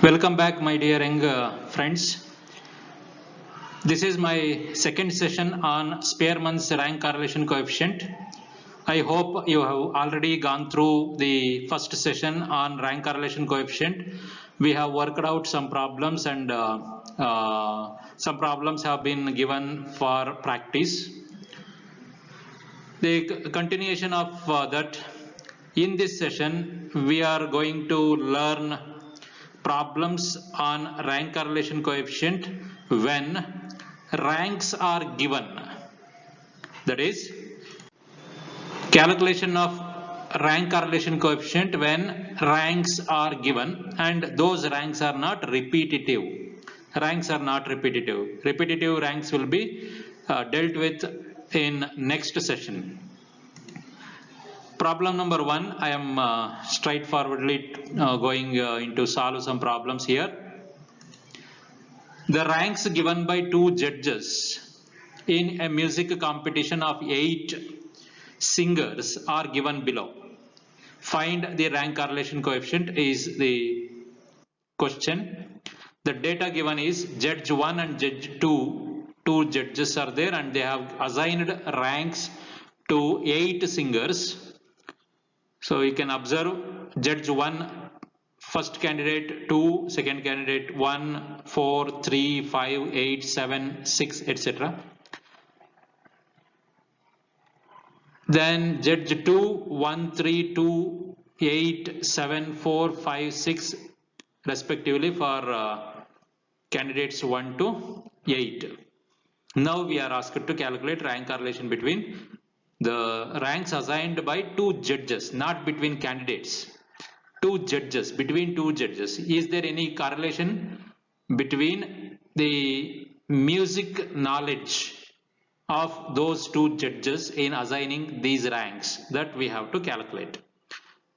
Welcome back, my dear young friends. This is my second session on Spearman's rank correlation coefficient. I hope you have already gone through the first session on rank correlation coefficient. We have worked out some problems and some problems have been given for practice. The continuation of that, in this session, we are going to learn problems on rank correlation coefficient when ranks are given. That is, calculation of rank correlation coefficient when ranks are given and those ranks are not repetitive. Ranks are not repetitive. Repetitive ranks will be dealt with in next session. Problem number 1, I am straightforwardly going into solve some problems here. The ranks given by 2 judges in a music competition of 8 singers are given below. Find the rank correlation coefficient is the question. The data given is judge 1 and judge 2. 2 judges are there and they have assigned ranks to 8 singers. So you can observe judge 1, first candidate 2, second candidate 1, 4, 3, 5, 8, 7, 6, etc. Then judge 2, 1, 3, 2, 8, 7, 4, 5, 6 respectively for candidates 1 to 8. Now we are asked to calculate rank correlation between the ranks assigned by 2 judges, not between candidates. 2 judges, between 2 judges. Is there any correlation between the music knowledge of those 2 judges in assigning these ranks? That we have to calculate.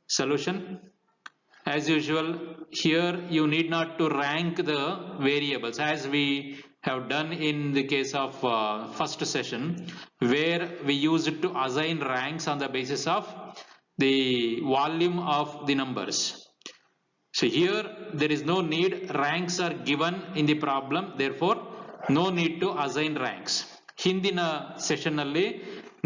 Solution. As usual, here you need not to rank the variables as we have done in the case of first session, where we used to assign ranks on the basis of the volume of the numbers. So here there is no need, ranks are given in the problem, therefore no need to assign ranks. ಹಿಂದಿನ session ನಲ್ಲಿ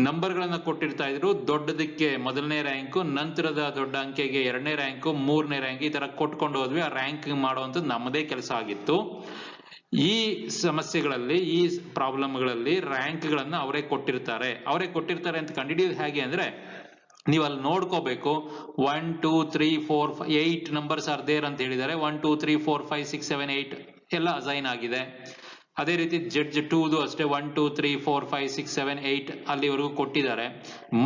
ನಂಬರ್ಗಳನ್ನ ಕೊಟ್ಟಿರ್ತಾ ಇದ್ರು, ದೊಡ್ಡದಕ್ಕೆ ಮೊದಲನೇ rank, ನಂತರದ ದೊಡ್ಡ ಅಂಕೆಗೆ ಎರಡನೇ rank, ಮೂರನೇ rank, ಈ ತರ ಕೊಟ್ಕೊಂಡು ಹೋದ್ವಿ. ಆ ರ್ಯಾಂಕ್ ಮಾಡುವಂಥದ್ದು ನಮ್ಮದೇ ಕೆಲಸ ಆಗಿತ್ತು. ಈ ಸಮಸ್ಯೆಗಳಲ್ಲಿ, ಈ ಪ್ರಾಬ್ಲಮ್ಗಳಲ್ಲಿ ರ್ಯಾಂಕ್ಗಳನ್ನ ಅವರೇ ಕೊಟ್ಟಿರ್ತಾರೆ ಅಂತ ಕಂಡುಹಿಡಿಯೋದು ಹೇಗೆ ಅಂದ್ರೆ, ನೀವು ಅಲ್ಲಿ ನೋಡ್ಕೋಬೇಕು. 1 2 3 4 8 ನಂಬರ್ಸ್ ಆರ್ ದೇರ್ ಅಂತ ಹೇಳಿದ್ದಾರೆ. 1 2 3 4 5 6 7 8 ಎಲ್ಲ ಅಸೈನ್ ಆಗಿದೆ. ಅದೇ ರೀತಿ ಜಡ್ಜ್ 2ದು ಅಷ್ಟೇ 1 2 3 4 5 6 7 8 ಅಲ್ಲಿವರೆಗೂ ಕೊಟ್ಟಿದ್ದಾರೆ.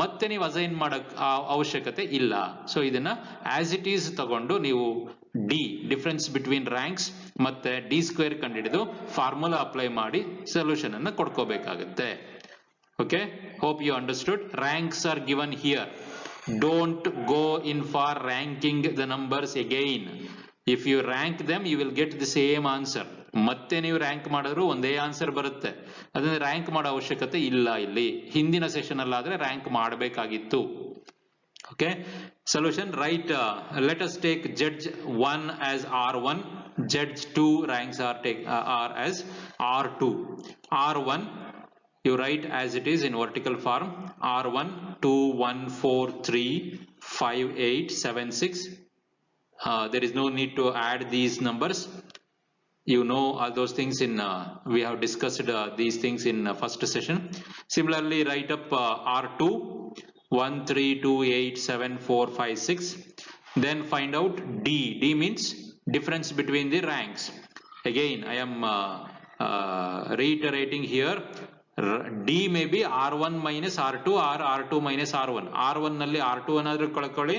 ಮತ್ತೆ ನೀವು ಅಸೈನ್ ಮಾಡಕ್ ಅವಶ್ಯಕತೆ ಇಲ್ಲ. ಸೊ ಇದನ್ನ ಆಸ್ ಇಟ್ ಈಸ್ ತಗೊಂಡು ನೀವು ಡಿಫರೆನ್ಸ್ ಬಿಟ್ವೀನ್ ರ್ಯಾಂಕ್ಸ್ ಮತ್ತೆ ಡಿ ಸ್ಕ್ವೇರ್ ಕಂಡುಹಿಡಿದು ಫಾರ್ಮುಲಾ ಅಪ್ಲೈ ಮಾಡಿ ಸೊಲ್ಯೂಷನ್ ಅನ್ನ ಕೊಡ್ಕೋಬೇಕಾಗುತ್ತೆ. Okay, hope you understood. Ranks are given here. Don't go in for ranking the numbers again. If you rank them, you will get the same answer. ಮತ್ತೆ ನೀವು rank ಮಾಡಿದ್ರು ಒಂದೇ answer ಬರುತ್ತೆ. ಅದನ್ನ rank ಮಾಡೋ ಅವಶ್ಯಕತೆ ಇಲ್ಲ. ಇಲ್ಲಿ ಹಿಂದಿನ ಸೆಷನ್ ಅಲ್ಲಾದ್ರೆ ರ್ಯಾಂಕ್ ಮಾಡಬೇಕಾಗಿತ್ತು. Okay, solution. Right, let us take judge 1 as R1, judge 2 ranks are as R2. R1 you write as it is in vertical form, R1 2 1 4 3 5 8 7 6. There is no need to add these numbers. You know all those things in we have discussed these things in first session. Similarly, write up R2 1 3 2 8 7 4 5 6. Then find out D means difference between the ranks. Again I am reiterating here, D may be R1 minus R2 or R2 minus R1. R1 ನಲ್ಲಿ R2 ಅನ್ನಾದ್ರೂ ಕಳ್ಕೊಳ್ಳಿ,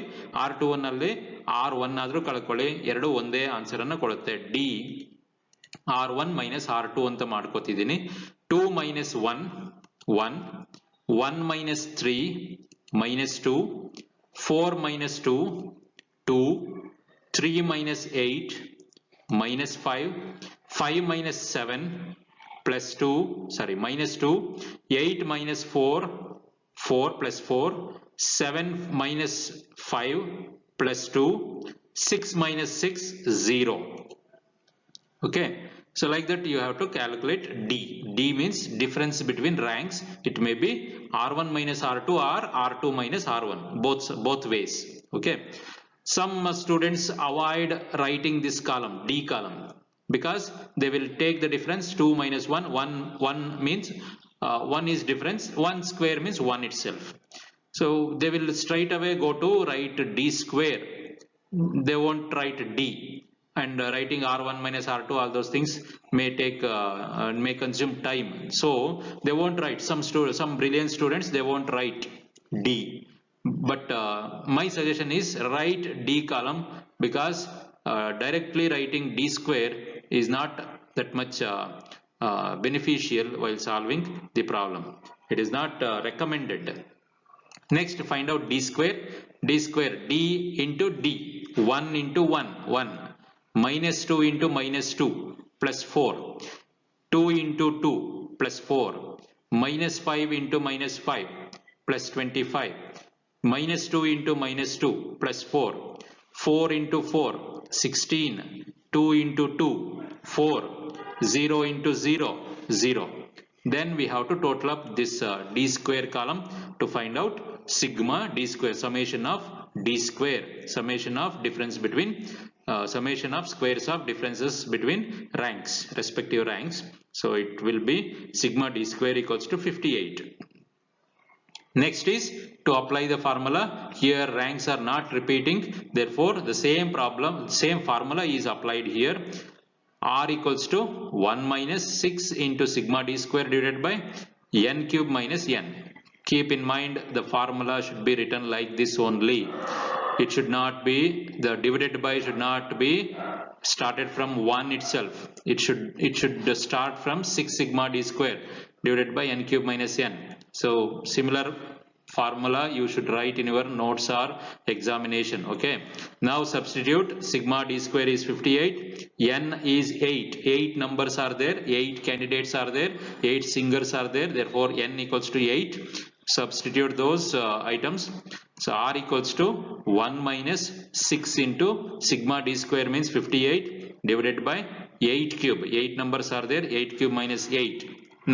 R2 ನಲ್ಲಿ R1 ಆದ್ರೂ ಕಳ್ಕೊಳ್ಳಿ, ಎರಡು ಒಂದೇ answer ಅನ್ನ ಕೊಡುತ್ತೆ. D R1 minus R2 ಅಂತ ಮಾಡ್ಕೋತಿದ್ದೀನಿ. 2 minus 1 1 1 minus 3 minus 2 4 minus 2 2 3 minus 8 minus 5 5 minus 7 plus 2, sorry, minus 2, 8 minus 4, 4 plus 4, 7 minus 5 plus 2, 6 minus 6, 0. Okay, so like that you have to calculate D. D means difference between ranks. It may be R1 minus R2 or R2 minus R1, both ways. Okay, some students avoid writing this column, D column, because they will take the difference 2 minus 1. 1 means 1 is difference, 1 square means 1 itself. So they will straight away go to write D square. They won't write D, and writing R1 minus R2, all those things may take may consume time. So they won't write. Some brilliant students, they won't write D. But my suggestion is write D column, because directly writing D square is not that much beneficial while solving the problem. It is not recommended. Next, find out D square. D square, D into D, 1 into 1, 1, minus 2 into minus 2, plus 4, 2 into 2, plus 4, minus 5 into minus 5, plus 25, minus 2 into minus 2, plus 4, 4 into 4, 16, 2 into 2, 4, 0 into 0, 0. Then we have to total up this D square column to find out sigma D square, summation of D square, summation of difference between summation of squares of differences between ranks, respective ranks. So it will be sigma D square equals to 58. Next is to apply the formula. Here ranks are not repeating, therefore the same formula is applied here. R equals to 1 minus 6 into sigma D square divided by n cube minus n. Keep in mind the formula should be written like this only. It should not be, the divided by should not be started from 1 itself. It should start from 6 sigma D square divided by n cube minus n. So similar formula you should write in your notes or examination. Okay, now substitute. Sigma D square is 58, n is 8. 8 numbers are there, 8 candidates are there, 8 singers are there, therefore n equals to 8. Substitute those items. So R equals to 1 minus 6 into sigma D square means 58 divided by 8 cube. 8 numbers are there, 8 cube minus 8.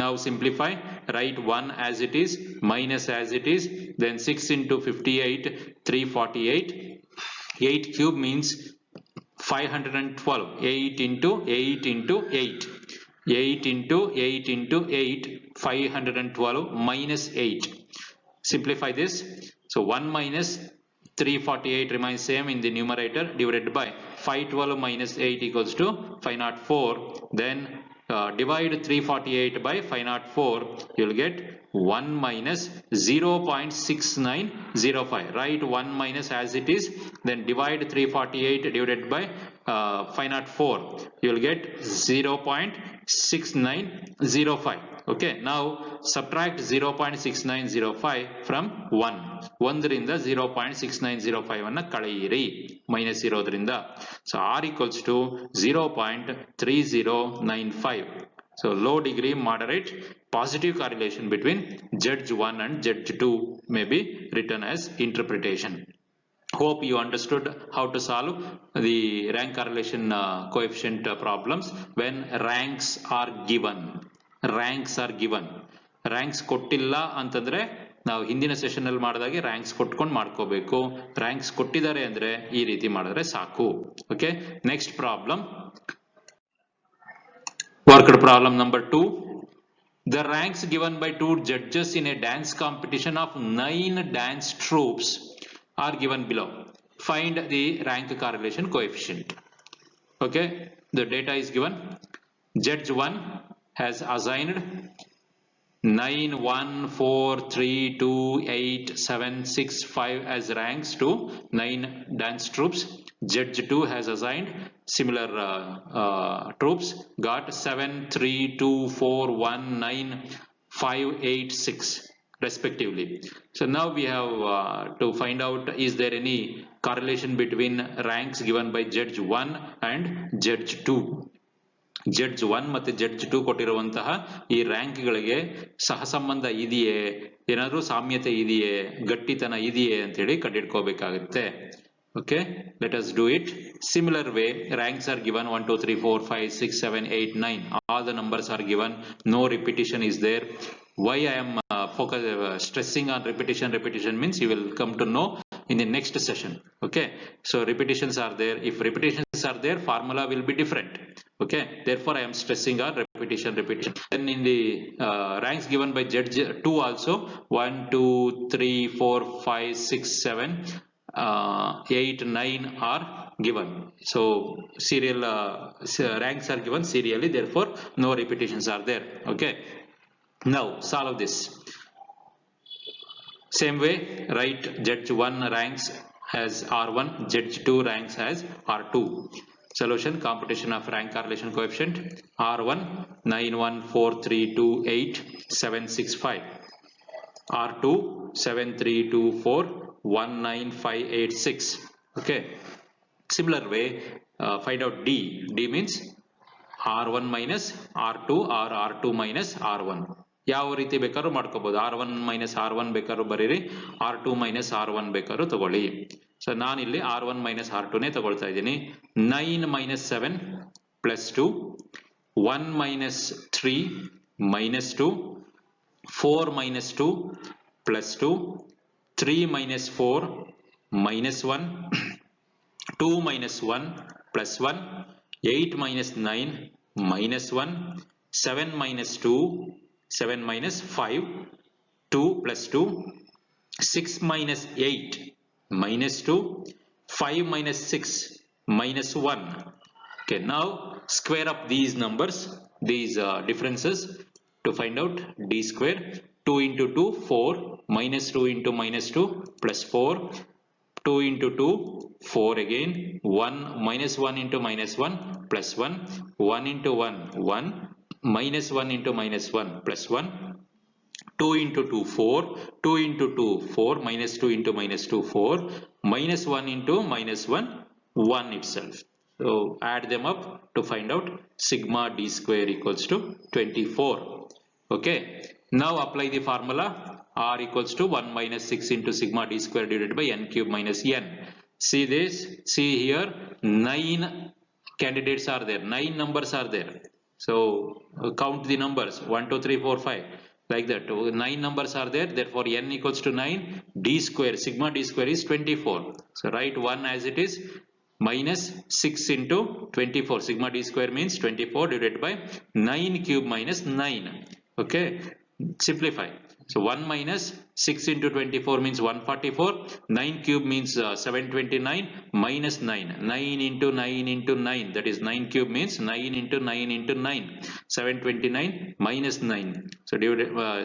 Now simplify, write 1 as it is, minus as it is, then 6 into 58, 348. 8 cube means 512. 8 into 8 into 8. 8 into 8 into 8, 512 minus 8. Simplify this. So 1 minus 348 remains same in the numerator, divided by 512 minus 8 equals to 504. Then divide 348 by 504, you will get 1 minus 0.6905. Write 1 minus as it is, then divide 348 divided by 504. You will get 0.6905. Okay, now subtract 0.6905 from 1. 1 ರಿಂದ 0.6905 ಅನ್ನು ಕಳೆಯಿರಿ, minus ಇರೋದ್ರಿಂದ. So R equals to 0.3095. So low degree moderate positive correlation between judge 1 and judge 2 may be written as interpretation. Hope you understood how to solve the rank correlation coefficient problems when ranks are given. Ranks are given. Ranks ಕೊಟ್ಟಿಲ್ಲ ಅಂತಂದ್ರೆ ನಾವು ಹಿಂದಿನ session ಅಲ್ಲಿ ಮಾಡಿದಾಗೆ ranks ಕೊಟ್ಕೊಂಡು ಮಾಡ್ಕೋಬೇಕು. Ranks ಕೊಟ್ಟಿದ್ದಾರೆ ಅಂದ್ರೆ ಈ ರೀತಿ ಮಾಡಿದ್ರೆ ಸಾಕು. Okay, next problem, worked problem number 2. The ranks given by 2 judges in a dance competition of 9 dance troupes are given below. Find the rank correlation coefficient. Okay, the data is given. Judge 1 has assigned 9, 1, 4, 3, 2, 8, 7, 6, 5 as ranks to 9 dance troupes. Judge 2 has assigned similar troupes, got 7, 3, 2, 4, 1, 9, 5, 8, 6 respectively. So now we have to find out, is there any correlation between ranks given by Judge 1 and Judge 2. Judge 1 ಮತ್ತೆ judge 2 ಕೊಟ್ಟಿರುವಂತಹ ಈ ರ್ಯಾಂಕ್ಗಳಿಗೆ ಸಹಸಂಬಂಧ ಇದೆಯೇ, ಏನಾದರೂ ಸಾಮ್ಯತೆ ಇದೆಯೇ, ಗಟ್ಟಿತನ ಇದೆಯೇ ಅಂತೇಳಿ ಕಂಡಿಡ್ಕೋಬೇಕಾಗುತ್ತೆ. Okay, let us do it. Similar way, ranks are given 1, 2, 3, 4, 5, 6, 7, 8, 9. All the numbers are given. No repetition is there. Why I am stressing on repetition means you will come to know in the next session. Okay, so repetitions are there. If repetitions are there, formula will be different. Okay, therefore I am stressing on repetition. Then in the ranks given by judge 2 also 1, 2, 3, 4, 5, 6, 7, 8, 9 are given. So serial ranks are given serially, therefore no repetitions are there. Okay, now solve this. Same way, write judge 1 ranks as R1, judge 2 ranks as R2. Solution, computation of rank correlation coefficient. R1 914328765. R2 732419586. Okay. Similar way, find out D. D means R1 minus R2 or R2 minus R1. ಯಾವ ರೀತಿ ಬೇಕಾದ್ರೂ ಮಾಡ್ಕೋಬಹುದು. R1 minus R1 ಬೇಕಾದ್ರೂ ಬರೀರಿ, R2 minus R1 ಬೇಕಾದ್ರೂ ತಗೊಳ್ಳಿ. So ನಾನಿಲ್ಲಿ R1 minus R2 ನೇ ತಗೊಳ್ತಾ ಇದ್ದೀನಿ. 9 minus 7 plus 2, 1 minus 3 minus 2, 4 minus 2 plus 2, 3 minus 4 minus 1, 2 minus 1 plus 1, 8 minus 9 minus 1, 7 minus 2, 7 minus 5, 2 plus 2, 6 minus 8 minus 2, 5 minus 6 minus 1. Okay, now square up these numbers, these differences to find out d square. 2 into 2, 4, minus 2 into minus 2 plus 4, 2 into 2, 4 again, 1 minus 1 into minus 1 plus 1, 1 into 1, 1, minus 1 into minus 1 plus 1, 2 into 2, 4, 2 into 2, 4, minus 2 into minus 2, 4, minus 1 into minus 1, 1 itself. So add them up to find out sigma d square equals to 24. Okay, now apply the formula. R equals to 1 minus 6 into sigma d square divided by n cube minus n. See this, see here, 9 candidates are there, 9 numbers are there. So count the numbers, 1, 2, 3, 4, 5, like that. 9 numbers are there, therefore n equals to 9, d square, sigma d square is 24. So write 1 as it is, minus 6 into 24, sigma d square means 24 divided by 9 cube minus 9. Okay, simplify. So 1 minus 6 into 24 means 144, 9 cube means 729, minus 9, 9 into 9 into 9, that is 9 cube means 9 into 9 into 9, 729 minus 9. So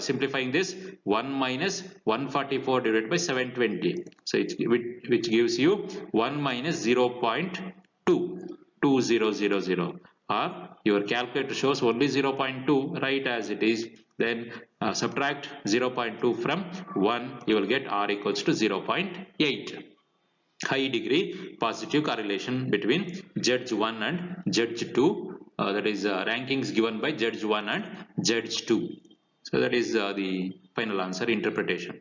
simplifying this, 1 minus 144 divided by 720, so which gives you 1 minus 0.22000, or your calculator shows only 0.2, write as it is. Then subtract 0.2 from 1, you will get R equals to 0.8. High degree positive correlation between judge 1 and judge 2, that is rankings given by judge 1 and judge 2. So that is the final answer interpretation.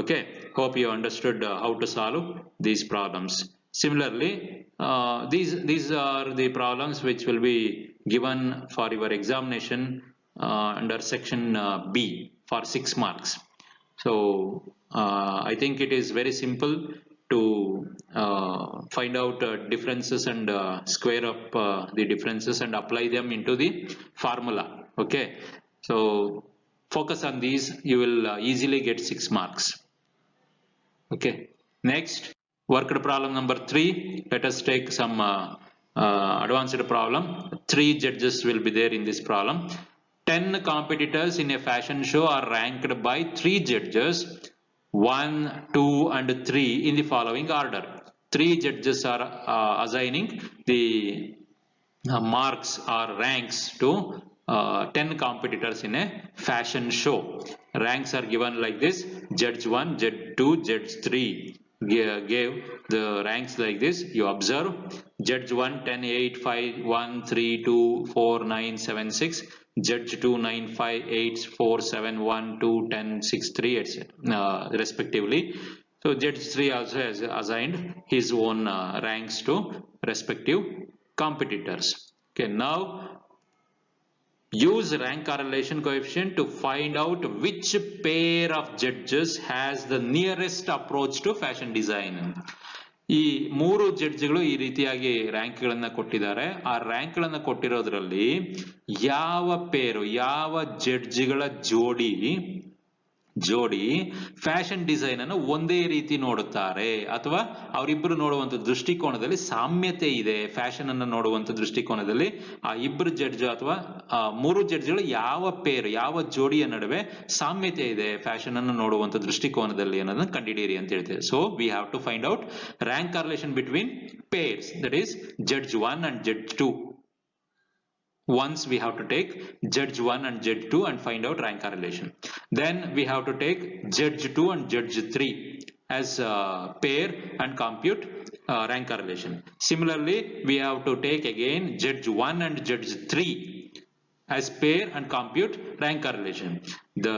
Okay, hope you understood how to solve these problems. Similarly, these are the problems which will be given for your examination under section B for 6 marks. So I think it is very simple to find out differences and square up the differences and apply them into the formula. Okay, so focus on these, you will easily get 6 marks. Okay, next, worked problem number 3. Let us take some advanced problem. 3 judges will be there in this problem. 10 competitors in a fashion show are ranked by 3 judges, 1, 2 and 3 in the following order. 3 judges are assigning the marks or ranks to 10 competitors in a fashion show. Ranks are given like this: judge 1, judge 2, judge 3 gave the ranks like this. You observe: judge 1 10, 8, 5, 1, 3, 2, 4, 9, 7, 6. Judge 2 9, 5, 8, 4, 7, 1, 2, 10, 6, 3, etc. Respectively. So judge 3 also has assigned his own ranks to respective competitors. Okay, now use rank correlation coefficient to find out which pair of judges has the nearest approach to fashion design. ಈ ಮೂರು ಜಡ್ಜ್ಗಳು ಈ ರೀತಿಯಾಗಿ rank ಗಳನ್ನ ಕೊಟ್ಟಿದ್ದಾರೆ. ಆ rank ಗಳನ್ನ ಕೊಟ್ಟಿರೋದ್ರಲ್ಲಿ ಯಾವ ಪೇರು, ಯಾವ ಜಡ್ಜ್ಗಳ ಜೋಡಿ ಫ್ಯಾಷನ್ ಡಿಸೈನ್ ಅನ್ನು ಒಂದೇ ರೀತಿ ನೋಡುತ್ತಾರೆ ಅಥವಾ ಅವರಿಬ್ಬರು ನೋಡುವಂತ ದೃಷ್ಟಿಕೋನದಲ್ಲಿ ಸಾಮ್ಯತೆ ಇದೆ, ಫ್ಯಾಷನ್ ಅನ್ನು ನೋಡುವಂತ ದೃಷ್ಟಿಕೋನದಲ್ಲಿ ಆ ಇಬ್ಬರು ಜಡ್ಜ್ ಅಥವಾ ಮೂರು ಜಡ್ಜ್ಗಳು ಯಾವ ಪೇರ್, ಯಾವ ಜೋಡಿಯ ನಡುವೆ ಸಾಮ್ಯತೆ ಇದೆ ಫ್ಯಾಷನ್ ಅನ್ನು ನೋಡುವಂತ ದೃಷ್ಟಿಕೋನದಲ್ಲಿ ಅನ್ನೋದನ್ನ ಕಂಡುಹಿಡಿಯಿರಿ ಅಂತ ಹೇಳ್ತೇವೆ. So we have to find out rank correlation between pairs, that is judge 1 and judge 2. Once we have to take judge 1 and judge 2 and find out rank correlation. Then we have to take judge 2 and judge 3 as pair and compute rank correlation. Similarly, we have to take again judge 1 and judge 3 as pair and compute rank correlation. The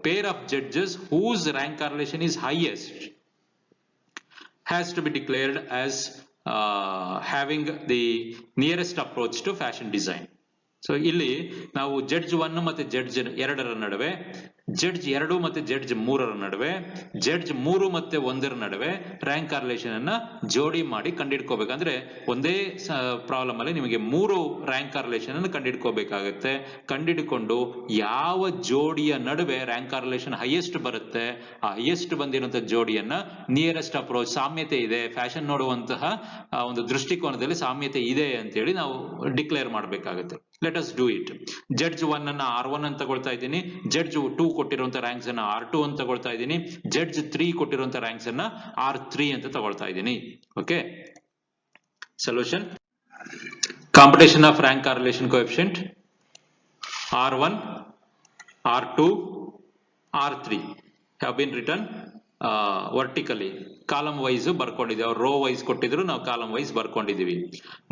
pair of judges whose rank correlation is highest has to be declared as having the nearest approach to fashion design. So ಇಲ್ಲಿ ನಾವು judge 1 ಮತ್ತೆ judge 2ರ ನಡುವೆ, judge 2 ಮತ್ತೆ judge 3ರ ನಡುವೆ, judge 3 ಮತ್ತೆ 1ರ ನಡುವೆ rank correlation ಅನ್ನ ಜೋಡಿ ಮಾಡಿ ಕಂಡಿಡ್ಕೋಬೇಕಂದ್ರೆ ಒಂದೇ ಪ್ರಾಬ್ಲಮ್ ಅಲ್ಲಿ ನಿಮಗೆ 3 ರ್ಯಾಂಕ್ ಕಾರ್ಲೇಷನ್ ಅನ್ನು ಕಂಡಿಡ್ಕೋಬೇಕಾಗುತ್ತೆ. ಕಂಡಿಡ್ಕೊಂಡು ಯಾವ ಜೋಡಿಯ ನಡುವೆ ರ್ಯಾಂಕ್ ಕಾರ್ಲೇಷನ್ ಹೈಯೆಸ್ಟ್ ಬರುತ್ತೆ, ಆ ಹೈಯೆಸ್ಟ್ ಬಂದಿರುವಂತಹ ಜೋಡಿಯನ್ನ ನಿಯರೆಸ್ಟ್ ಅಪ್ರೋಚ್, ಸಾಮ್ಯತೆ ಇದೆ, ಫ್ಯಾಷನ್ ನೋಡುವಂತಹ ಒಂದು ದೃಷ್ಟಿಕೋನದಲ್ಲಿ ಸಾಮ್ಯತೆ ಇದೆ ಅಂತೇಳಿ ನಾವು ಡಿಕ್ಲೇರ್ ಮಾಡಬೇಕಾಗುತ್ತೆ. Let us do it. Judge 1 ಅನ್ನ R1 ಅಂತ ತಗೊಳ್ತಾ ಇದ್ದೀನಿ, ಜಡ್ಜ್ 2 ಕೊಟ್ಟಿರುವಂತ ರ್ಯಾಂಕ್ಸ್ ಅನ್ನ R2 ಅಂತ ತಗೊಳ್ತಾ ಇದ್ದೀನಿ, ಜಡ್ಜ್ 3 ಕೊಟ್ಟಿರುವಂತ ರ್ಯಾಂಕ್ಸ್ ಅನ್ನ R3 ಅಂತ ತಗೊಳ್ತಾ ಇದ್ದೀನಿ. Okay, solution. Computation of rank correlation coefficient R1, R2, R3 have been written vertically, column wise ಬರ್ಕೊಂಡಿದ್ದೀವಿ. ಅವ್ರು ರೋ ವೈಸ್ ಕೊಟ್ಟಿದ್ರು, ನಾವು ಕಾಲಮ್ ವೈಸ್ ಬರ್ಕೊಂಡಿದೀವಿ.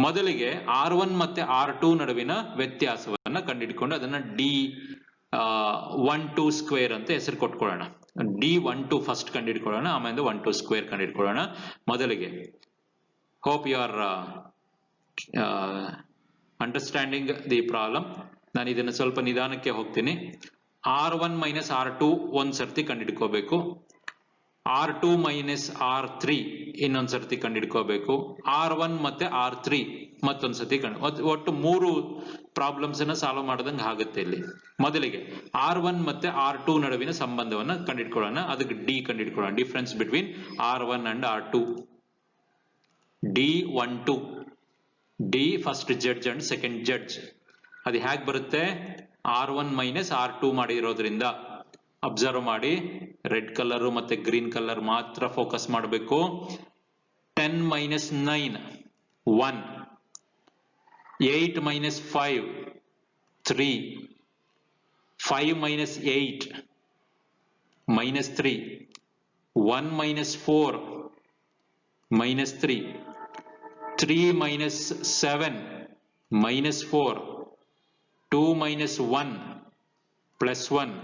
ಮೊದಲಿಗೆ R1 ಮತ್ತೆ R2 ನಡುವಿನ ವ್ಯತ್ಯಾಸವನ್ನ ಕಂಡುಹಿಡ್ಕೊಂಡು ಅದನ್ನ D12 ಸ್ಕ್ವೇರ್ ಅಂತ ಹೆಸರು ಕೊಟ್ಕೊಳ್ಳೋಣ. D12 ಫಸ್ಟ್ ಕಂಡುಹಿಡ್ಕೊಳ್ಳೋಣ, ಆಮೇಲೆ 12 ಸ್ಕ್ವೇರ್ ಕಂಡುಹಿಡ್ಕೊಳ್ಳೋಣ. ಮೊದಲಿಗೆ hope you are understanding the problem. ನಾನು ಇದನ್ನ ಸ್ವಲ್ಪ ನಿಧಾನಕ್ಕೆ ಹೋಗ್ತೀನಿ. R1 ಮೈನಸ್ R2 ಒಂದ್ ಸರ್ತಿ ಕಂಡುಹಿಡ್ಕೋಬೇಕು, R2 ಮೈನಸ್ R3 ಇನ್ನೊಂದ್ ಸರ್ತಿ ಕಂಡುಹಿಡ್ಕೋಬೇಕು, R1 ಮತ್ತೆ R3 ಮತ್ತೊಂದ್ಸತಿ ಒಟ್ಟು 3 ಪ್ರಾಬ್ಲಮ್ಸ್ ಅನ್ನ ಸಾಲ್ವ್ ಮಾಡದಂಗೆ ಆಗುತ್ತೆ. ಇಲ್ಲಿ ಮೊದಲಿಗೆ R1 ಮತ್ತೆ R2 ನಡುವಿನ ಸಂಬಂಧವನ್ನ ಕಂಡುಹಿಡ್ಕೊಳ್ಳೋಣ. ಅದಕ್ಕೆ D ಕಂಡುಹಿಡ್ಕೊಳ್ಳೋಣ. Difference between R1 and R2, D12. D first judge and second judge. ಅದು ಹೇಗೆ ಬರುತ್ತೆ? R1 ಮೈನಸ್ R2 ಮಾಡಿರೋದ್ರಿಂದ. ಅಬ್ಸರ್ವ್ ಮಾಡಿ, ರೆಡ್ ಕಲರ್ ಮತ್ತೆ ಗ್ರೀನ್ ಕಲರ್ ಮಾತ್ರ ಫೋಕಸ್ ಮಾಡಬೇಕು. 10 minus 9 1, 8 minus 5 3, 5 minus 8 minus 3, 1 minus 4 minus 3, 3 minus 7 minus 4, 2 minus 1 plus 1,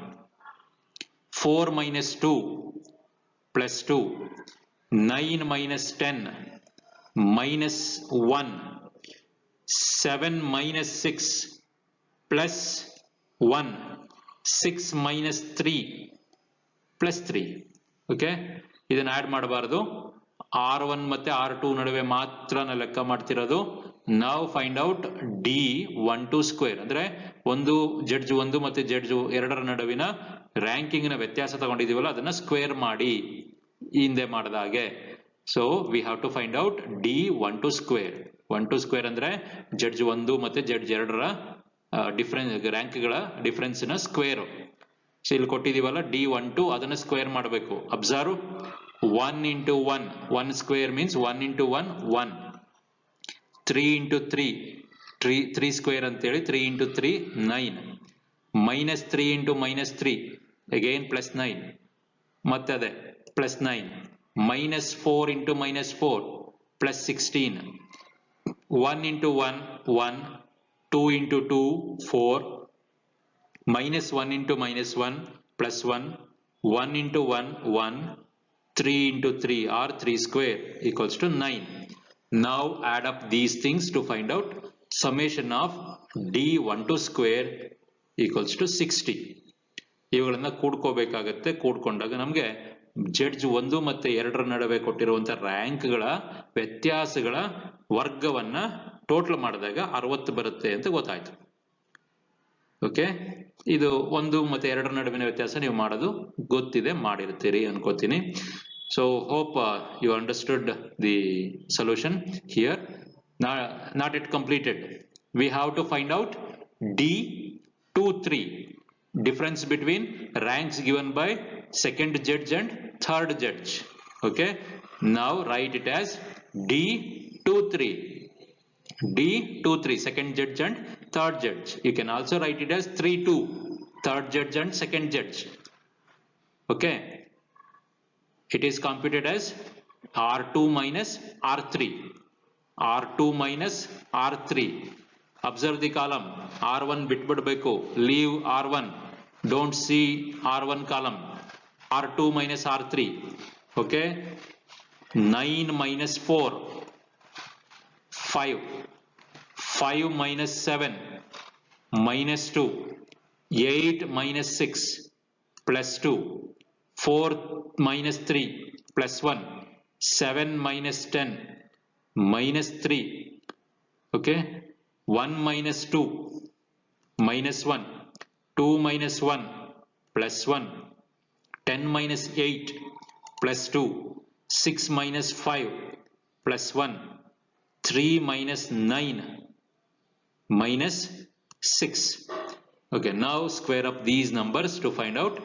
4 minus 2 plus 2, 9 minus 10 minus 1, 7 minus 6 plus 1, 6 minus 3 plus 3. Okay, ಇದನ್ನ add ಮಾಡಬಾರದು. R1 ಮತ್ತೆ R2 ನಡುವೆ ಮಾತ್ರ ಲೆಕ್ಕ ಮಾಡ್ತಿರೋದು. ನಾವು ಫೈಂಡ್ ಔಟ್ D12 ಸ್ಕ್ವೇರ್ ಅಂದ್ರೆ ಒಂದು ಜಡ್ಜ್ 1 ಮತ್ತೆ ಜಡ್ಜ್ 2ರ ನಡುವಿನ ರ್ಯಾಂಕಿಂಗ್ ನ ವ್ಯತ್ಯಾಸ ತಗೊಂಡಿದೀವಲ್ಲ, ಅದನ್ನ ಸ್ಕ್ವೇರ್ ಮಾಡಿ ಹಿಂದೆ ಮಾಡಿದ ಹಾಗೆ. So we have to find out D12 square. 12 square ಅಂದ್ರೆ ಜಡ್ಜ್ 1 ಮತ್ತೆ ಜಡ್ಜ್ 2ರ ಡಿಫರೆನ್ಸ್, ರ್ಯಾಂಕ್ ಗಳ ಡಿಫರೆನ್ಸ್ ನ ಸ್ಕ್ವೇರ್. ಸೊ ಇಲ್ಲಿ ಕೊಟ್ಟಿದೀವಲ್ಲ D12, ಅದನ್ನ ಸ್ಕ್ವೇರ್ ಮಾಡಬೇಕು. Observe, 1 into 1, 1 square means 1 into 1, 1. 3 into 3, 3 square ಅಂತೇಳಿ 3 into 3, 9. Minus 3 into minus 3, again plus 9. ಮತ್ತೆ ಅದೇ plus 9. Minus 4 into minus 4, plus 16. 1 into 1, 1. 2 into 2, 4. Minus 1 into minus 1, plus 1. 1 into 1, 1. 3 into 3 or 3 square equals to 9. Now add up these things to find out summation of D12 square equals to 60. ಇವುಗಳನ್ನ ಕೂಡ್ಕೋಬೇಕಾಗತ್ತೆ. ಕೂಡ್ಕೊಂಡಾಗ ನಮಗೆ judge 1 ಮತ್ತು 2 ನಡುವೆ ಕೊಟ್ಟಿರುವಂತಹ ರ್ಯಾಂಕ್ಗಳ ವ್ಯತ್ಯಾಸಗಳ ವರ್ಗವನ್ನ total ಮಾಡಿದಾಗ 60 ಬರುತ್ತೆ ಅಂತ ಗೊತ್ತಾಯ್ತು. ಓಕೆ, ಇದು 1 ಮತ್ತು 2 ನಡುವಿನ ವ್ಯತ್ಯಾಸ ನೀವು ಮಾಡೋದು ಗೊತ್ತಿದೆ, ಮಾಡಿರ್ತೀರಿ ಅನ್ಕೋತೀನಿ. So hope you understood the solution here. Not yet completed. We have to find out D23, difference between ranks given by second judge and third judge. Okay, now write it as D23. D23, second judge and third judge. You can also write it as 3-2, third judge and second judge. Okay, it is computed as R2 minus R3. R2 minus R3. Observe the column. R1 bitbidbeku. Leave R1. Don't see R1 column. R2 minus R3. Okay. 9 minus 4. 5. 5 minus 7. Minus 2. 8 minus 6. Plus 2. 4 minus 3 plus 1, 7 minus 10 minus 3, okay, 1 minus 2 minus 1, 2 minus 1 plus 1, 10 minus 8 plus 2, 6 minus 5 plus 1, 3 minus 9 minus 6. Okay, now square up these numbers to find out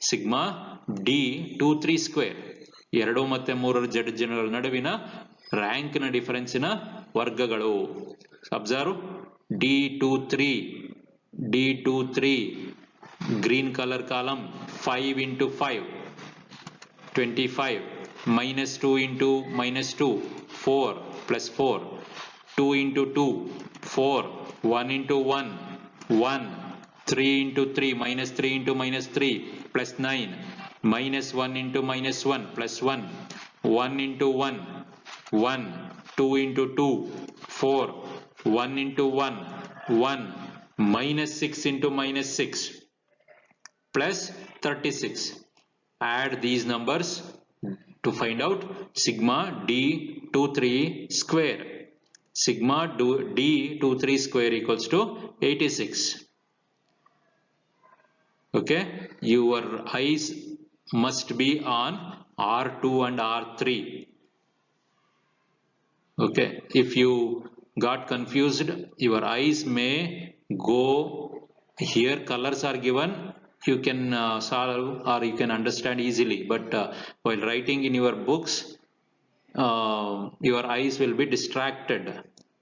sigma D23 square. 2 ಮತ್ತು 3 ಜಡ್ಜ್ಗಳ ನಡುವಿನ ರ್ಯಾಂಕ್ನ ಡಿಫರೆನ್ಸಿನ ವರ್ಗಗಳು. Observe D23 green color column 5 into 5 25 minus 2 into minus 2 4 plus 4 2 into 2 4 1 into 1 1 3 into 3 minus 3 into minus 3 plus 9 minus 1 into minus 1 plus 1 1 into 1 1 2 into 2 4 1 into 1 1 minus 6 into minus 6 plus 36. Add these numbers to find out sigma D23 square. Sigma D23 square equals to 86. Okay, your eyes must be on R2 and R3. Okay, if you got confused, your eyes may go here. Colors are given, you can solve or you can understand easily, but while writing in your books, your eyes will be distracted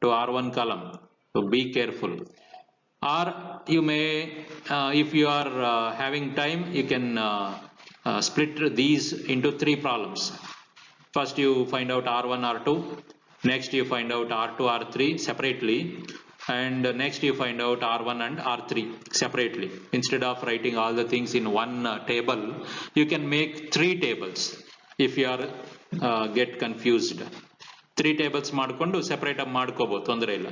to R1 column, so be careful. Or you may, if you are having time, you can split these into 3 problems. First you find out R1, R2, next you find out R2, R3 separately, and next you find out R1 and R3 separately. Instead of writing all the things in one table, you can make 3 tables if you are get confused. 3 tables ಮಾಡ್ಕೊಂಡು separate ಆಗಿ ಮಾಡ್ಕೋಬಹುದು, ತೊಂದರೆ ಇಲ್ಲ.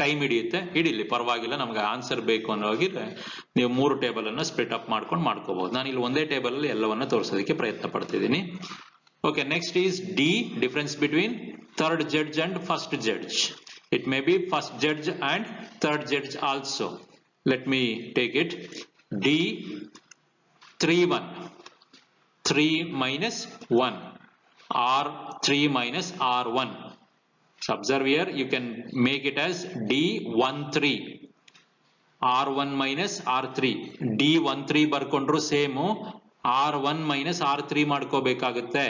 Time ಹಿಡಿಯುತ್ತೆ, ಹಿಡಿಲಿ ಪರವಾಗಿಲ್ಲ. ನಮ್ಗೆ answer ಬೇಕು ಅನ್ನೋಗಿದ್ರೆ ನೀವು 3 ಟೇಬಲ್ ಅನ್ನ ಸ್ಪ್ಲಿಟ್ ಅಪ್ ಮಾಡ್ಕೊಂಡು ಮಾಡ್ಕೋಬಹುದು. ನಾನು ಇಲ್ಲಿ ಒಂದೇ ಟೇಬಲ್ ಅಲ್ಲಿ ಎಲ್ಲವನ್ನ ತೋರಿಸೋದಕ್ಕೆ ಪ್ರಯತ್ನ ಪಡ್ತಿದ್ದೀನಿ. Okay, next is D, difference between third judge and first judge. It may be first judge and third judge also. Let me take it. D31, 3 minus 1, R3 minus R1. So observe here, you can make it as D13, R1 minus R3. D13 ಬರ್ಕೊಂಡ್ರು same R1 minus R3 ಮಾಡ್ಕೋಬೇಕಾಗುತ್ತೆ.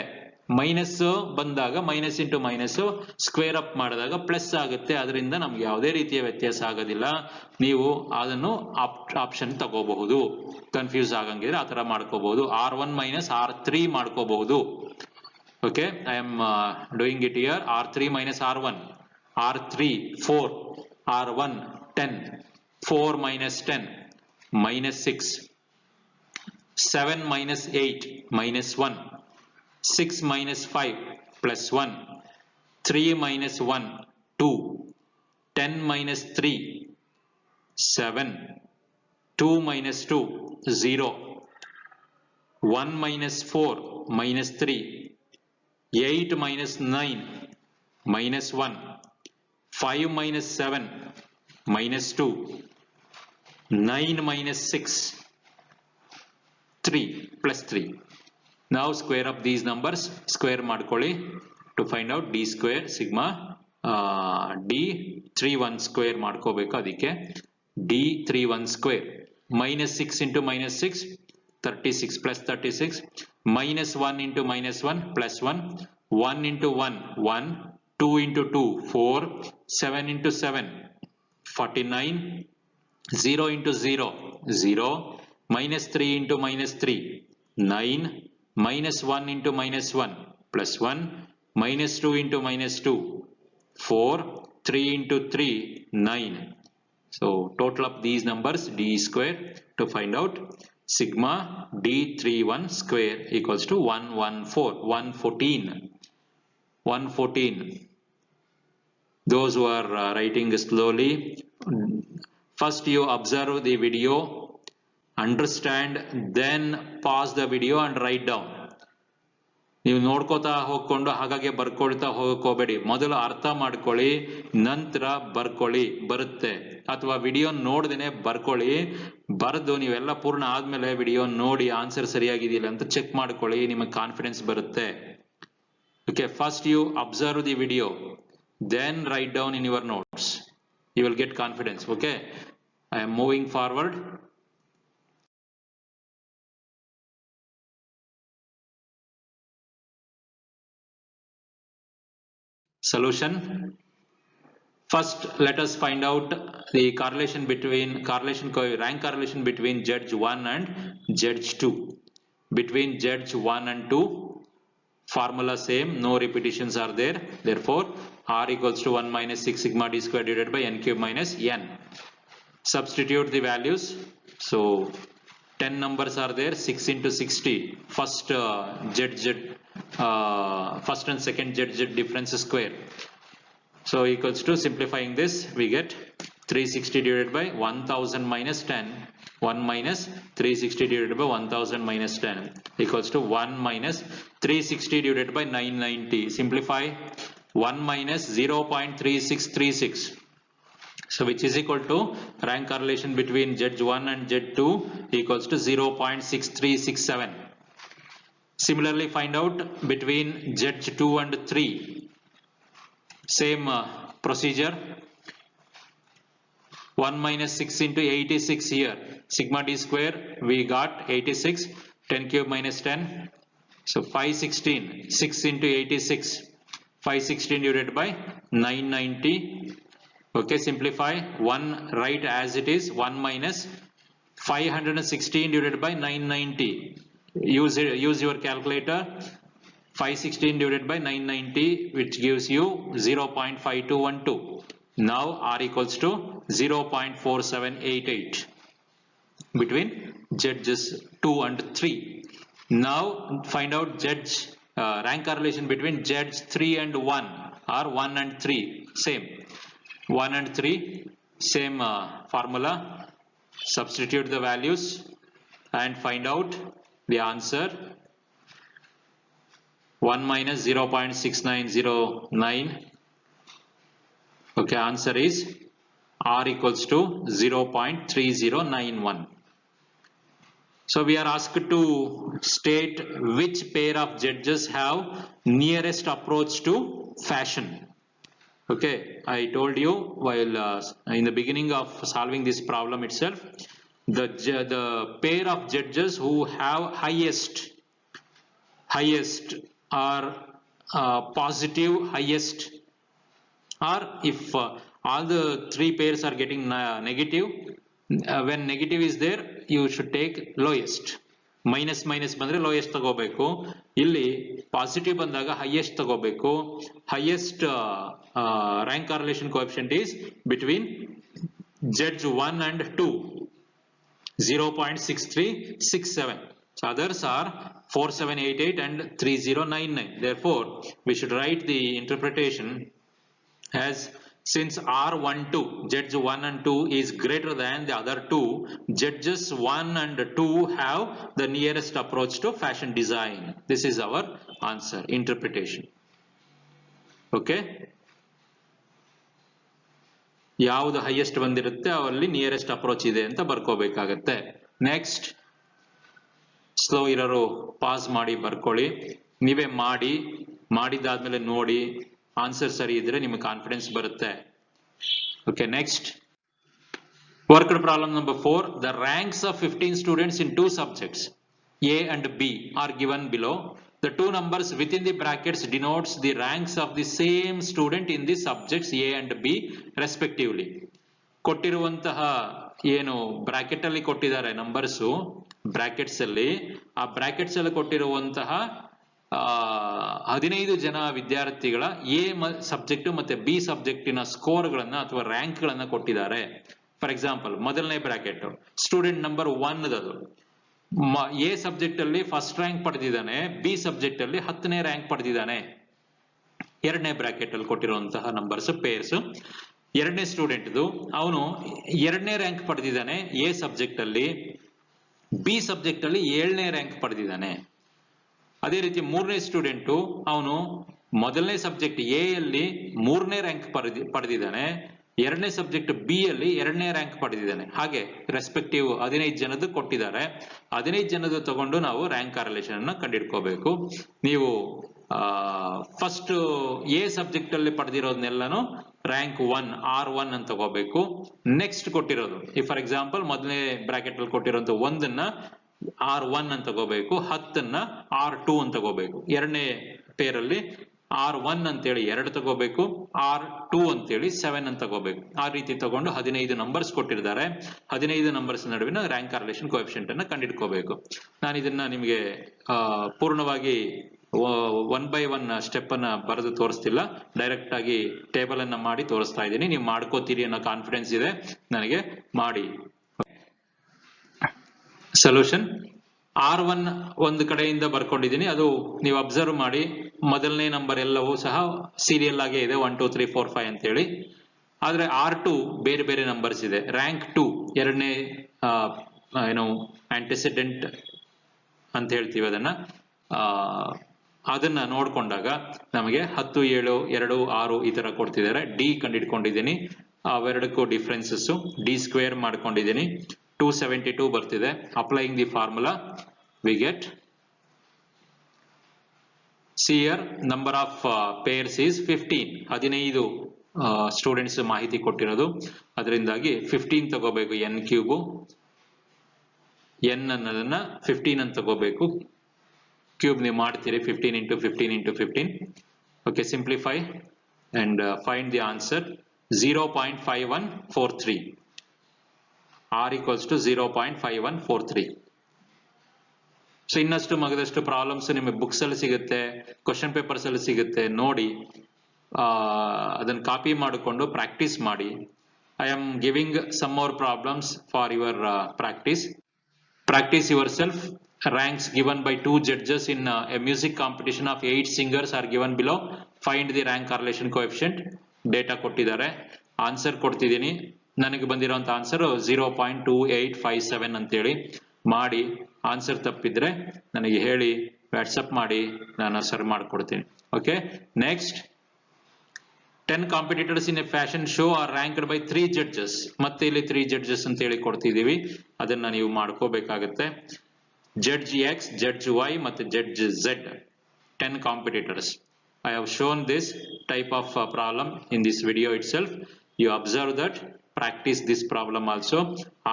Minus ಬಂದಾಗ minus into minus square up ಮಾಡಿದಾಗ plus ಆಗುತ್ತೆ. ಅದರಿಂದ ನಮ್ಗೆ ಯಾವುದೇ ರೀತಿಯ ವ್ಯತ್ಯಾಸ ಆಗೋದಿಲ್ಲ. ನೀವು ಅದನ್ನು ಆಪ್ಷನ್ ತಗೋಬಹುದು. ಕನ್ಫ್ಯೂಸ್ ಆಗಂಗಿದ್ರೆ ಆ ತರ ಮಾಡ್ಕೋಬಹುದು. R1 minus R3 ಮಾಡ್ಕೋಬಹುದು. Okay, I am doing it here. R3 minus R1, R3 4, R1 10, 4 minus 10 minus 6, 7 minus 8 minus 1, 6 minus 5 plus 1, 3 minus 1, 2, 10 minus 3, 7, 2 minus 2, 0, 1 minus 4, minus 3, 8 minus 9, minus 1, 5 minus 7, minus 2, 9 minus 6, 3 plus 3. Now square up these numbers, square ಮಾಡ್ಕೊಳ್ಳಿ to find out d square sigma d31 square ಮಾಡ್ಕೋಬೇಕು ಅದಕ್ಕೆ d31 square minus 6 into minus 6 36 plus 36 minus 1 into minus 1 plus 1 1 into 1 1 2 into 2 4 7 into 7 49 0 into 0 0 minus 3 into minus 3 9 minus 1 into minus 1 plus 1 minus 2 into minus 2 4 3 into 3 9. So total of these numbers d square to find out sigma d31 square equals to 114. Those who are writing slowly, first you observe the video, understand, then pause the video and write down. ನೀವು ನೋಡ್ಕೋತಾ ಹೋಗ್ಕೊಂಡು ಹಾಗಾಗಿ ಬರ್ಕೊಳ್ತಾ ಹೋಗಕ್ ಹೋಗ್ಬೇಡಿ, ಮೊದಲು ಅರ್ಥ ಮಾಡ್ಕೊಳ್ಳಿ ನಂತರ ಬರ್ಕೊಳ್ಳಿ, ಬರುತ್ತೆ. ಅಥವಾ ವಿಡಿಯೋ ನೋಡ್ದೇನೆ ಬರ್ಕೊಳ್ಳಿ, ಬರೆದು ನೀವೆಲ್ಲ ಪೂರ್ಣ ಆದ್ಮೇಲೆ ವಿಡಿಯೋ ನೋಡಿ ಆನ್ಸರ್ ಸರಿಯಾಗಿದೆಯಲ್ಲ ಅಂತ ಚೆಕ್ ಮಾಡ್ಕೊಳ್ಳಿ, ನಿಮಗೆ ಕಾನ್ಫಿಡೆನ್ಸ್ ಬರುತ್ತೆ. Okay, first you observe the video, then write down in your notes. You will get confidence. Okay, I am moving forward. Solution. First, let us find out the rank correlation between judge 1 and judge 2. Between judge 1 and 2, formula same, no repetitions are there. Therefore, R equals to 1 minus 6 sigma d square divided by n cube minus n. Substitute the values. So 10 numbers are there, 6 into 60. First first and second z difference square. So equals to, simplifying this, we get 360 divided by 1000 minus 10. 1 minus 360 divided by 1000 minus 10 equals to 1 minus 360 divided by 990. Simplify, 1 minus 0.3636. So which is equal to rank correlation between Z1 and Z2 equals to 0.6367. Similarly, find out between Z2 and 3. Same procedure. 1 minus 6 into 86 here. Sigma d square, we got 86. 10 cube minus 10. So 516. 6 into 86. 516 divided by 990. Okay, simplify. 1 write as it is. 1 minus 516 divided by 990. Use your calculator. 516 divided by 990, which gives you 0.5212. Now R equals to 0.4788 between judges 2 and 3. Now find out rank correlation between judge 3 and 1 or 1 and 3. Same. 1 and 3, same formula. Substitute the values and find out the answer. 1 minus 0.6909. Okay, answer is R equals to 0.3091. So we are asked to state which pair of judges have nearest approach to fashion. Okay, I told you while in the beginning of solving this problem itself, the pair of judges who have highest or positive highest, or if all the three pairs are getting negative, when negative is there, you should take lowest. Minus ಬಂದ್ರೆ lowest ತಗೋಬೇಕು. ಇಲ್ಲಿ positive ಬಂದಾಗ highest ತಗೋಬೇಕು. Highest rank correlation coefficient is between judge 1 and 2, 0.6367. So others are 4788 and 3099. Therefore, we should write the interpretation as since R12, judge 1 and 2 is greater than the other two, judges 1 and 2 have the nearest approach to fashion design. This is our answer, interpretation. Okay? ಯಾವುದು highest ಬಂದಿರುತ್ತೆ ಅವರಲ್ಲಿ nearest approach ಇದೆ ಅಂತ ಬರ್ಕೋಬೇಕಾಗತ್ತೆ. Next, slow ಇರೋರು pass ಮಾಡಿ ಬರ್ಕೊಳ್ಳಿ, ನೀವೇ ಮಾಡಿದಾದ್ಮೇಲೆ ನೋಡಿ ಆನ್ಸರ್ ಸರಿ ಇದ್ರೆ ನಿಮಗೆ ಕಾನ್ಫಿಡೆನ್ಸ್ ಬರುತ್ತೆ. Okay, next worked problem number 4. The ranks of 15 students in 2 subjects A and B are given below. The two numbers within the brackets denotes the ranks of the same student in the subjects A and B respectively. ಕೊಟ್ಟಿರುವಂತಹ ಏನು bracket ಅಲ್ಲಿ ಕೊಟ್ಟಿದ್ದಾರೆ numbers, brackets ಅಲ್ಲಿ, ಆ brackets ಅಲ್ಲಿ ಕೊಟ್ಟಿರುವಂತಹ 15 ಜನ ವಿದ್ಯಾರ್ಥಿಗಳ ಎ ಸಬ್ಜೆಕ್ಟ್ ಮತ್ತೆ ಬಿ ಸಬ್ಜೆಕ್ಟಿನ ಸ್ಕೋರ್ ಗಳನ್ನ ಅಥವಾ ರ್ಯಾಂಕ್ ಗಳನ್ನ ಕೊಟ್ಟಿದ್ದಾರೆ. ಫಾರ್ ಎಕ್ಸಾಂಪಲ್, ಮೊದಲನೇ ಬ್ರಾಕೆಟ್ ಸ್ಟೂಡೆಂಟ್ ನಂಬರ್ 1 ಅದು ಎ ಸಬ್ಜೆಕ್ಟ್ ಅಲ್ಲಿ ಫಸ್ಟ್ ರ್ಯಾಂಕ್ ಪಡೆದಿದ್ದಾನೆ, ಬಿ ಸಬ್ಜೆಕ್ಟ್ ಅಲ್ಲಿ 10ನೇ ರ್ಯಾಂಕ್ ಪಡೆದಿದ್ದಾನೆ. ಎರಡನೇ ಬ್ರಾಕೆಟ್ ಅಲ್ಲಿ ಕೊಟ್ಟಿರುವಂತಹ ನಂಬರ್ಸ್ ಪೇರ್ಸ್. ಎರಡನೇ ಸ್ಟೂಡೆಂಟ್ ಅವನು 2ನೇ ರ್ಯಾಂಕ್ ಪಡೆದಿದ್ದಾನೆ ಎ ಸಬ್ಜೆಕ್ಟ್ ಅಲ್ಲಿ, ಬಿ ಸಬ್ಜೆಕ್ಟ್ ಅಲ್ಲಿ 7ನೇ ರ್ಯಾಂಕ್ ಪಡೆದಿದ್ದಾನೆ. ಅದೇ ರೀತಿ 3ನೇ ಸ್ಟೂಡೆಂಟು ಅವನು ಮೊದಲನೇ ಸಬ್ಜೆಕ್ಟ್ ಎ ಅಲ್ಲಿ 3ನೇ ರ್ಯಾಂಕ್ ಪಡೆದಿದ್ದಾನೆ, 2ನೇ ಸಬ್ಜೆಕ್ಟ್ ಬಿ ಅಲ್ಲಿ 2ನೇ ರ್ಯಾಂಕ್ ಪಡೆದಿದ್ದಾನೆ. ಹಾಗೆ ರೆಸ್ಪೆಕ್ಟಿವ್ 15 ಜನದ್ದು ಕೊಟ್ಟಿದ್ದಾರೆ. 15 ಜನದ್ದು ತಗೊಂಡು ನಾವು ರ್ಯಾಂಕ್ ಕಾರ್ರಿಲೇಷನ್ ಅನ್ನ ಕಂಡುಹಿಡ್ಕೋಬೇಕು. ನೀವು ಫಸ್ಟ್ ಎ ಸಬ್ಜೆಕ್ಟ್ ಅಲ್ಲಿ ಪಡೆದಿರೋದನ್ನೆಲ್ಲಾನು ರ್ಯಾಂಕ್ 1 R1 ಅಂತ ತಗೋಬೇಕು. ನೆಕ್ಸ್ಟ್ ಕೊಟ್ಟಿರೋದು, ಫಾರ್ ಎಕ್ಸಾಂಪಲ್ ಮೊದಲನೇ ಬ್ರಾಕೆಟ್ ಅಲ್ಲಿ ಕೊಟ್ಟಿರೋಂಥ 1ನ್ನ R1 ಅಂತ ತಗೋಬೇಕು, 10ನ್ನ R2 ಅಂತ ತಗೋಬೇಕು. ಎರಡನೇ ಪೇರ್ ಅಲ್ಲಿ R1 ಅಂತೇಳಿ 2 ತಗೋಬೇಕು, R2 ಅಂತೇಳಿ 7 ಅಂತ ತಗೋಬೇಕು. ಆ ರೀತಿ ತಗೊಂಡು 15 ನಂಬರ್ಸ್ ಕೊಟ್ಟಿರ್ತಾರೆ. 15 ನಂಬರ್ಸ್ ನಡುವಿನ ರ್ಯಾಂಕ್ ಕಾರ್ರಿಲೇಷನ್ ಕೋಎಫಿಷಿಯಂಟ್ ಅನ್ನ ಕಂಡುಹಿಡ್ಕೋಬೇಕು. ನಾನು ಇದನ್ನ ನಿಮಗೆ ಪೂರ್ಣವಾಗಿ 1 by 1 ಸ್ಟೆಪ್ ಅನ್ನ ಬರೆದು ತೋರಿಸ್ತಿಲ್ಲ, ಡೈರೆಕ್ಟ್ ಆಗಿ ಟೇಬಲ್ ಅನ್ನ ಮಾಡಿ ತೋರಿಸ್ತಾ ಇದ್ದೀನಿ. ನೀವು ಮಾಡ್ಕೋತೀರಿ ಅನ್ನೋ ಕಾನ್ಫಿಡೆನ್ಸ್ ಇದೆ ನನಗೆ, ಮಾಡಿ. ಸೊಲ್ಯೂಷನ್ R1 ಒಂದು ಕಡೆಯಿಂದ ಬರ್ಕೊಂಡಿದ್ದೀನಿ, ಅದು ನೀವು ಅಬ್ಸರ್ವ್ ಮಾಡಿ. ಮೊದಲನೇ ನಂಬರ್ ಎಲ್ಲವೂ ಸಹ ಸೀರಿಯಲ್ ಆಗೇ ಇದೆ, 1 2 3 4 5 ಅಂತೇಳಿ. ಆದ್ರೆ R2 ಬೇರೆ ಬೇರೆ ನಂಬರ್ಸ್ ಇದೆ. ರ್ಯಾಂಕ್ 2 ಎರಡನೇ ಏನು ಆಂಟಿಸಿಡೆಂಟ್ ಅಂತ ಹೇಳ್ತೀವಿ ಅದನ್ನ ನೋಡ್ಕೊಂಡಾಗ ನಮಗೆ 10 7 2 6 ಈ ತರ ಕೊಡ್ತಿದ್ದಾರೆ. ಡಿ ಕಂಡಿಡ್ಕೊಂಡಿದ್ದೀನಿ, ಅವೆರಡಕ್ಕೂ ಡಿಫ್ರೆನ್ಸಸ್ ಡಿ ಸ್ಕ್ವೇರ್ ಮಾಡ್ಕೊಂಡಿದ್ದೀನಿ, 272 ಬರ್ತಿದೆ. Applying the formula we get, here number of pairs is 15. 15 students ಮಾಹಿತಿ ಕೊಟ್ಟಿರೋದು, ಅದರಿಂದಾಗಿ 15 ತಗೋಬೇಕು. n ಕ್ಯೂಬ್, n ಅನ್ನೋದನ್ನ 15 ಅಂತ ತಗೋಬೇಕು. ಕ್ಯೂಬ್ ನೀವು ಮಾಡ್ತೀರಿ, 15 into 15 into 15. Okay, simplify and find the answer 0.5143. R equals to 0.5143. So ಇನ್ನಷ್ಟು ಮಗದಷ್ಟು ಪ್ರಾಬ್ಲಮ್ಸ್ ನಿಮಗೆ ಬುಕ್ಸ್ ಅಲ್ಲಿ ಸಿಗುತ್ತೆ, ಕ್ವಶನ್ ಪೇಪರ್ಸ್ ಅಲ್ಲಿ ಸಿಗುತ್ತೆ. ನೋಡಿ ಅದನ್ನ ಕಾಪಿ ಮಾಡಿಕೊಂಡು ಪ್ರಾಕ್ಟೀಸ್ ಮಾಡಿ. I am giving some more problems for your practice yourself. Ranks given by 2 judges in a music competition of 8 singers are given below. Find the rank correlation coefficient. Data ಕೊಟ್ಟಿದ್ದಾರೆ, answer ಕೊಡ್ತಿದ್ದೀನಿ. ನನಗೆ ಬಂದಿರೋಂಥ answer 0.2857 ಅಂತೇಳಿ. ಮಾಡಿ, answer ತಪ್ಪಿದ್ರೆ ನನಗೆ ಹೇಳಿ, WhatsApp ಮಾಡಿ, ನಾನು sir ಮಾಡ್ಕೊಡ್ತೀನಿ. Okay, next 10 competitors in a fashion show are ranked by 3 judges. ಮತ್ತೆ ಇಲ್ಲಿ 3 ಜಡ್ಜಸ್ ಅಂತ ಹೇಳಿ ಕೊಡ್ತಿದೀವಿ, ಅದನ್ನ ನೀವು ಮಾಡ್ಕೋಬೇಕಾಗತ್ತೆ. ಜಡ್ಜ್ X, ಜಡ್ಜ್ Y ಮತ್ತೆ judge Z, 10 competitors. I have shown this type of problem in this video itself. You observe that, practice this problem also.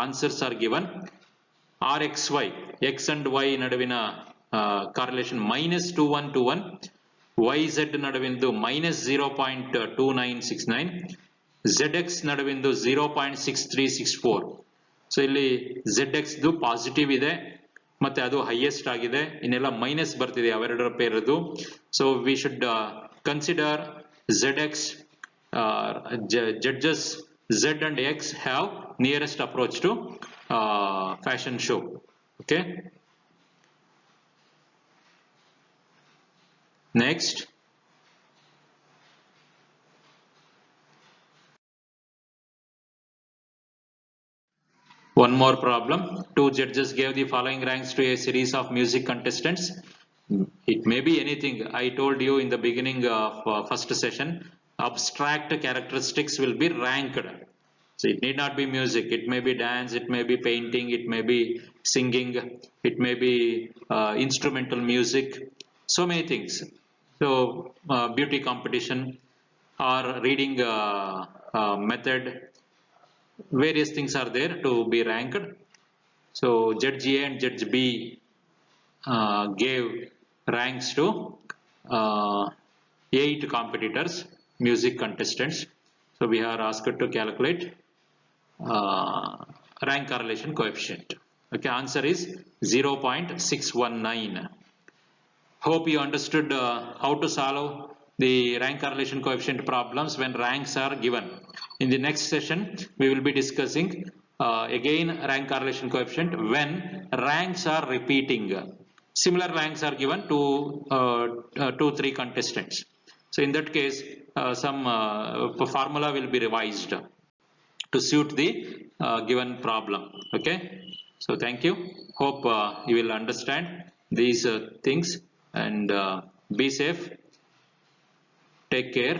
Answers are given. RXY, X and Y ನಡುವಿನ correlation -2121, YZ ನಡುವಿಂದು -0.2969, ZX ನಡುವಿಂದು 0.6364. So ಇಲ್ಲಿ ZX ದು positive ಇದೆ ಮತ್ತೆ ಅದು highest ಆಗಿದೆ, ಇನ್ನೆಲ್ಲ ಮೈನಸ್ ಬರ್ತಿದೆ ಅವೆರಡರ ಪೇರದು. So we should consider ZX, judges Z and X have nearest approach to fashion show. Okay, Next, one more problem. Two judges gave the following ranks to a series of music contestants. It may be anything. I told you in the beginning of first session, abstract characteristics will be ranked. So it need not be music. It may be dance, it may be painting, it may be singing, it may be instrumental music, so many things. So beauty competition or reading method, various things are there to be ranked. So Judge A and Judge B gave ranks to uh, 8 competitors, music contestants. So we are asked to calculate uh, rank correlation coefficient. Okay, answer is 0.619. Hope you understood how to solve the rank correlation coefficient problems when ranks are given. In the next session, we will be discussing again rank correlation coefficient when ranks are repeating. Similar ranks are given to 2-3 contestants. So in that case, some formula will be revised to suit the given problem. Okay. So thank you. Hope you will understand these things and be safe. Take care.